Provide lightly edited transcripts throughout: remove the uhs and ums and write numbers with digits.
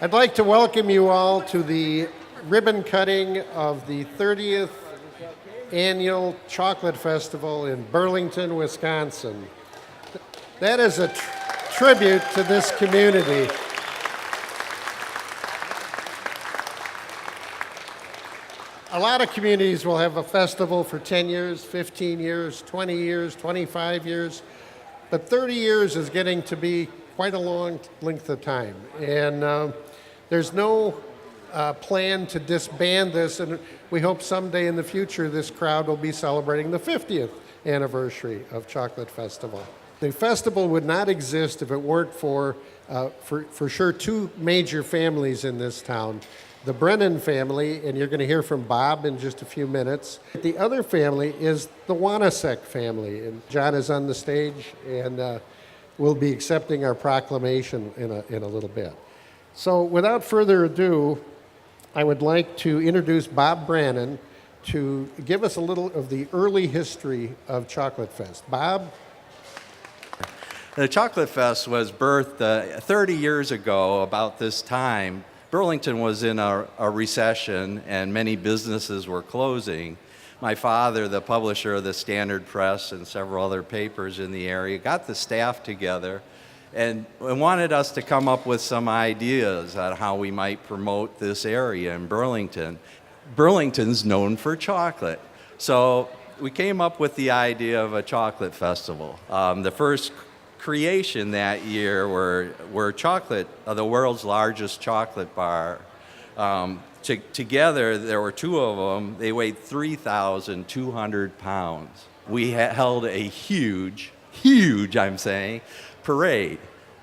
I'd like to welcome you all to the ribbon cutting of the 30th Annual Chocolate Festival in Burlington, Wisconsin. That is a tribute to this community. A lot of communities will have a festival for 10 years, 15 years, 20 years, 25 years, but 30 years is getting to be quite a long length of time. And there's no plan to disband this, and we hope someday in the future this crowd will be celebrating the 50th anniversary of Chocolate Festival. The festival would not exist if it weren't for sure two major families in this town. The Brennan family, and you're going to hear from Bob in just a few minutes. The other family is the Wanasek family, and John is on the stage, and we'll be accepting our proclamation in a little bit. So without further ado, I would like to introduce Bob Brannon to give us a little of the early history of Chocolate Fest. Bob? The Chocolate Fest was birthed 30 years ago about this time. Burlington was in a recession and many businesses were closing. My father, the publisher of the Standard Press and several other papers in the area, got the staff together and wanted us to come up with some ideas on how we might promote this area in Burlington. Burlington's known for chocolate. So we came up with the idea of a chocolate festival. The first creation that year were chocolate, the world's largest chocolate bar. Together, there were two of them. They weighed 3,200 pounds. We held a huge, I'm saying, parade.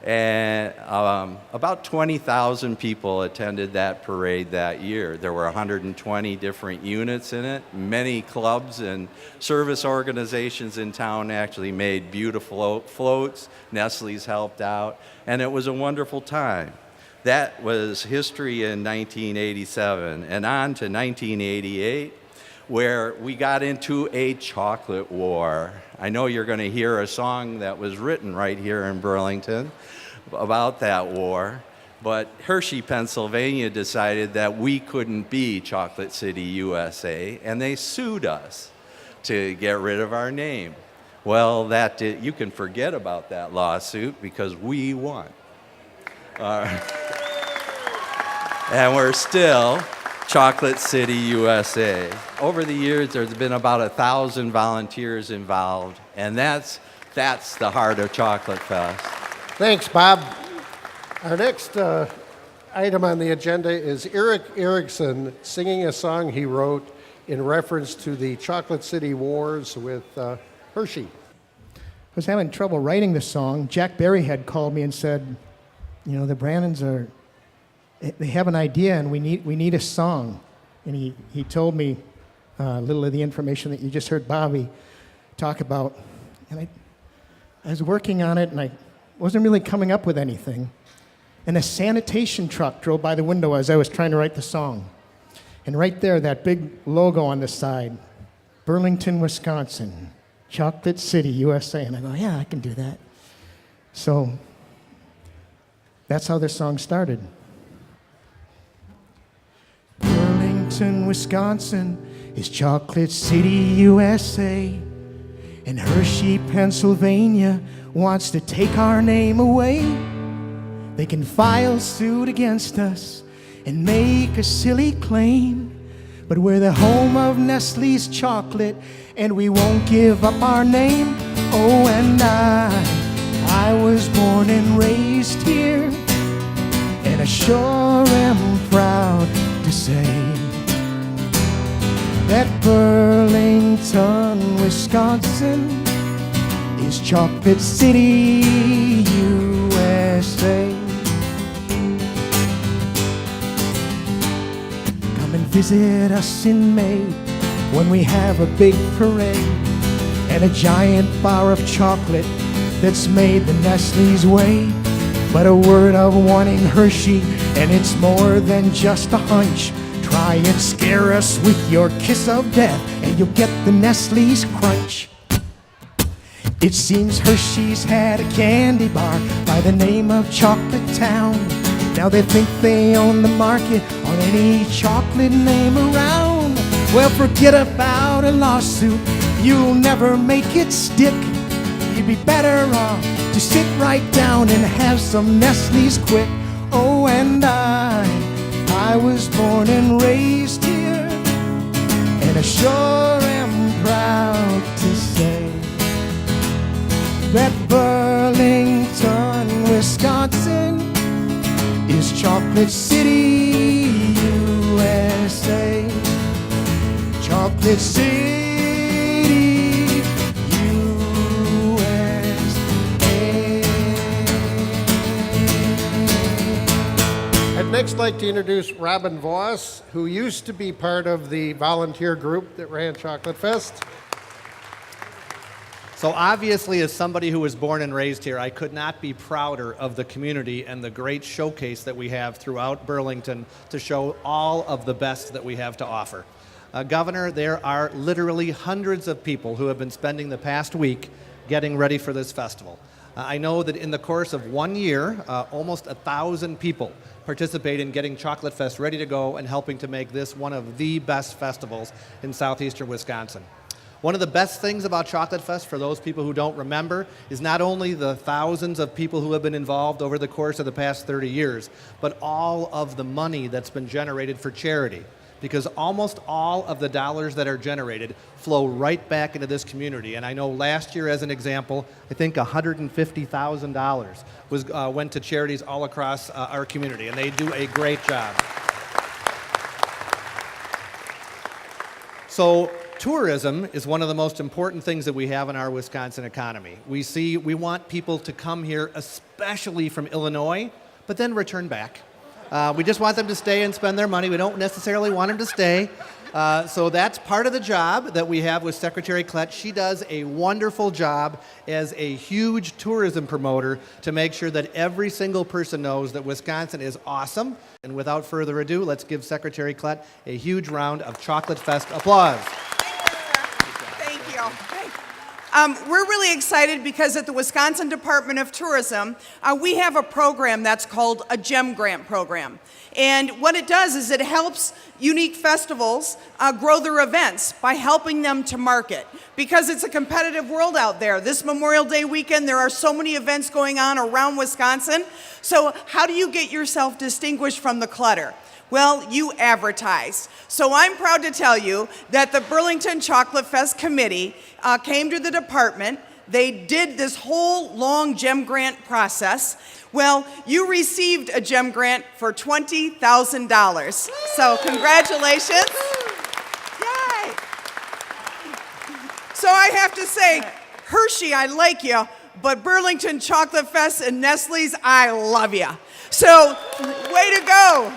And about 20,000 people attended that parade that year. There were 120 different units in it. Many clubs and service organizations in town actually made beautiful floats. Nestle's helped out, and it was a wonderful time. That was history in 1987, and on to 1988, where we got into a chocolate war. I know you're going to hear a song that was written right here in Burlington about that war, but Hershey, Pennsylvania decided that we couldn't be Chocolate City, USA, and they sued us to get rid of our name. Well, you can forget about that lawsuit because we won. And we're still Chocolate City, USA. Over the years, there's been about 1,000 volunteers involved, and that's the heart of Chocolate Fest. Thanks, Bob. Our next item on the agenda is Eric Erickson singing a song he wrote in reference to the Chocolate City Wars with Hershey. I was having trouble writing the song. Jack Berry had called me and said, you know, the Brannons they have an idea and we need a song. And he told me a little of the information that you just heard Bobby talk about. And I was working on it and I wasn't really coming up with anything. And a sanitation truck drove by the window as I was trying to write the song. And right there, that big logo on the side, Burlington, Wisconsin, Chocolate City, USA. And I go, yeah, I can do that. So that's how this song started. Burlington, Wisconsin is Chocolate City, USA. And Hershey, Pennsylvania wants to take our name away. They can file suit against us and make a silly claim. But we're the home of Nestle's chocolate and we won't give up our name. Oh, and I was born and raised here, and I sure am proud to say that Burlington, Wisconsin is Chocolate City, USA. Come and visit us in May when we have a big parade and a giant bar of chocolate that's made the Nestle's way. But a word of warning, Hershey, and it's more than just a hunch. Try and scare us with your kiss of death and you'll get the Nestle's crunch. It seems Hershey's had a candy bar by the name of Chocolate Town. Now they think they own the market on any chocolate name around. Well, forget about a lawsuit, you'll never make it stick. You'd be better off to sit right down and have some Nestle's quick. Oh, and I was born and raised here, and I sure am proud to say that Burlington, Wisconsin is Chocolate City, USA. Chocolate City, USA. I'd next like to introduce Robin Voss, who used to be part of the volunteer group that ran Chocolate Fest. So obviously, as somebody who was born and raised here, I could not be prouder of the community and the great showcase that we have throughout Burlington to show all of the best that we have to offer. Governor, there are literally hundreds of people who have been spending the past week getting ready for this festival. I know that in the course of 1 year, almost 1,000 people participate in getting Chocolate Fest ready to go and helping to make this one of the best festivals in southeastern Wisconsin. One of the best things about Chocolate Fest, for those people who don't remember, is not only the thousands of people who have been involved over the course of the past 30 years, but all of the money that's been generated for charity. Because almost all of the dollars that are generated flow right back into this community. And I know last year, as an example, I think $150,000 went to charities all across our community, and they do a great job. So tourism is one of the most important things that we have in our Wisconsin economy. We want people to come here, especially from Illinois, but then return back. We just want them to stay and spend their money. We don't necessarily want them to stay. So that's part of the job that we have with Secretary Klett. She does a wonderful job as a huge tourism promoter to make sure that every single person knows that Wisconsin is awesome. And without further ado, let's give Secretary Klett a huge round of Chocolate Fest applause. Thank you. We're really excited because at the Wisconsin Department of Tourism, we have a program that's called a GEM Grant program. And what it does is it helps unique festivals grow their events by helping them to market. Because it's a competitive world out there. This Memorial Day weekend, there are so many events going on around Wisconsin. So how do you get yourself distinguished from the clutter? Well, you advertise. So I'm proud to tell you that the Burlington Chocolate Fest Committee came to the department. They did this whole long GEM grant process. Well, you received a GEM grant for $20,000. So congratulations. Yay. So I have to say, Hershey, I like you, but Burlington Chocolate Fest and Nestle's, I love you. So way to go.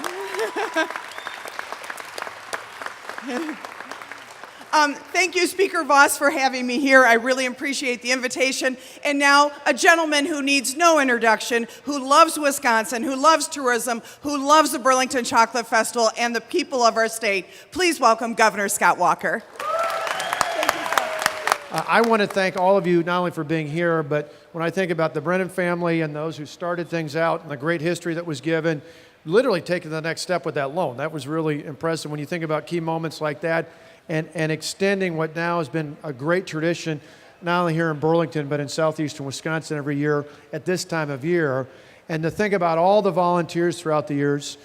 Thank you, Speaker Voss, for having me here. I really appreciate the invitation. And now, a gentleman who needs no introduction, who loves Wisconsin, who loves tourism, who loves the Burlington Chocolate Festival and the people of our state. Please welcome Governor Scott Walker. I want to thank all of you not only for being here, but when I think about the Brennan family and those who started things out and the great history that was given, literally taking the next step with that loan. That was really impressive when you think about key moments like that and extending what now has been a great tradition, not only here in Burlington, but in southeastern Wisconsin every year at this time of year. And to think about all the volunteers throughout the years.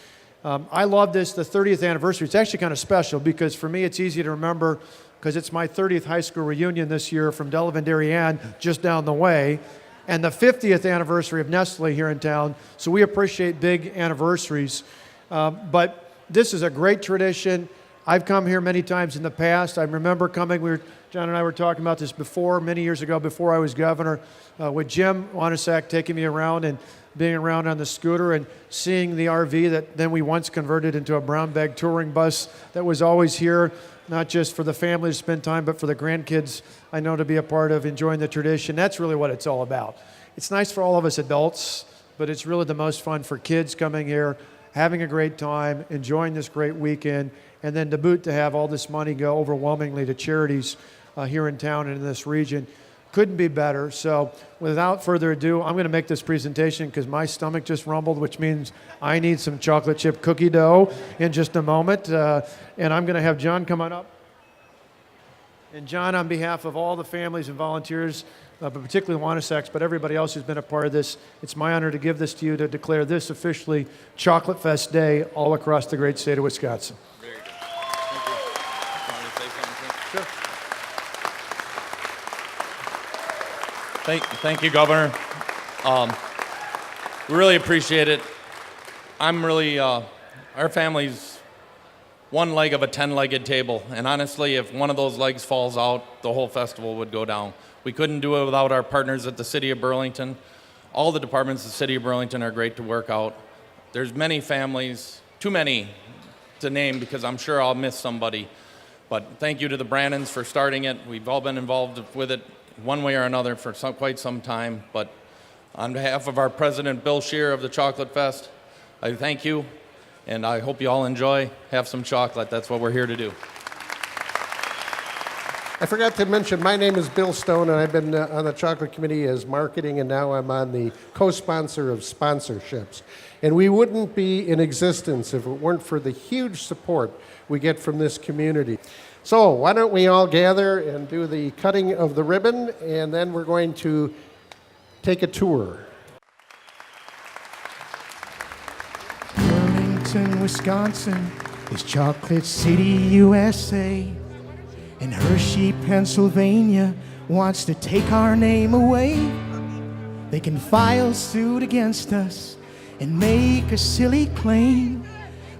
I love this, the 30th anniversary. It's actually kind of special because for me it's easy to remember because it's my 30th high school reunion this year from Delavan, Darien, just down the way, and the 50th anniversary of Nestle here in town. So we appreciate big anniversaries. But this is a great tradition. I've come here many times in the past. I remember coming, John and I were talking about this before, many years ago, before I was governor, with Jim Wanasak taking me around and being around on the scooter and seeing the RV that then we once converted into a brown bag touring bus that was always here, not just for the family to spend time, but for the grandkids, I know, to be a part of enjoying the tradition. That's really what it's all about. It's nice for all of us adults, but it's really the most fun for kids coming here, having a great time, enjoying this great weekend, and then to boot to have all this money go overwhelmingly to charities here in town and in this region. couldn't be better. So without further ado, I'm going to make this presentation because my stomach just rumbled, which means I need some chocolate chip cookie dough in just a moment. And I'm going to have John come on up. And John, on behalf of all the families and volunteers, but particularly Wanaseks, but everybody else who's been a part of this, it's my honor to give this to you to declare this officially Chocolate Fest Day all across the great state of Wisconsin. Very good. Thank you. Want to say something? Sure. Thank you, Governor. We really appreciate it. I'm really, our family's one leg of a 10-legged table, and honestly, if one of those legs falls out, the whole festival would go down. We couldn't do it without our partners at the City of Burlington. All the departments of the City of Burlington are great to work out. There's many families, too many to name because I'm sure I'll miss somebody, but thank you to the Brannons for starting it. We've all been involved with it one way or another for quite some time, but on behalf of our president, Bill Scheer of the Chocolate Fest, I thank you, and I hope you all enjoy. Have some chocolate. That's what we're here to do. I forgot to mention, my name is Bill Stone, and I've been on the Chocolate Committee as marketing, and now I'm on the co-sponsor of sponsorships. And we wouldn't be in existence if it weren't for the huge support we get from this community. So why don't we all gather and do the cutting of the ribbon, and then we're going to take a tour. Burlington, Wisconsin is Chocolate City, USA. And Hershey, Pennsylvania wants to take our name away. They can file suit against us and make a silly claim.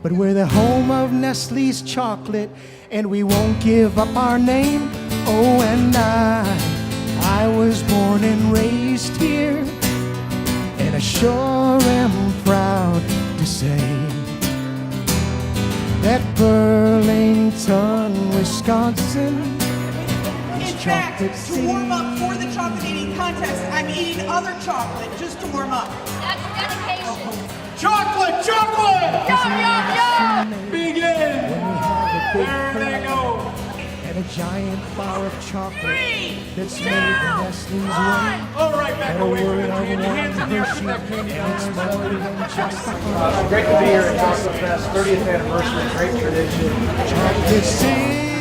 But we're the home of Nestle's chocolate, and we won't give up our name. Oh, and I was born and raised here, and I sure am proud to say that Burlington, Wisconsin is In fact, Chocolate to City. warm up for the chocolate eating contest, I'm eating other chocolate just to warm up. That's dedication. Chocolate, chocolate! Yum, yum, yum! Begin! There they go! And a giant bar of chocolate 3, that's 2, made Nestle's way. 1. All right, back And a away from word the of tree. Your hands in the air, put that Hershey, candy and down. it's more than just a Great to be here at Chocolate Fest, 30th anniversary, great tradition. Chocolate City.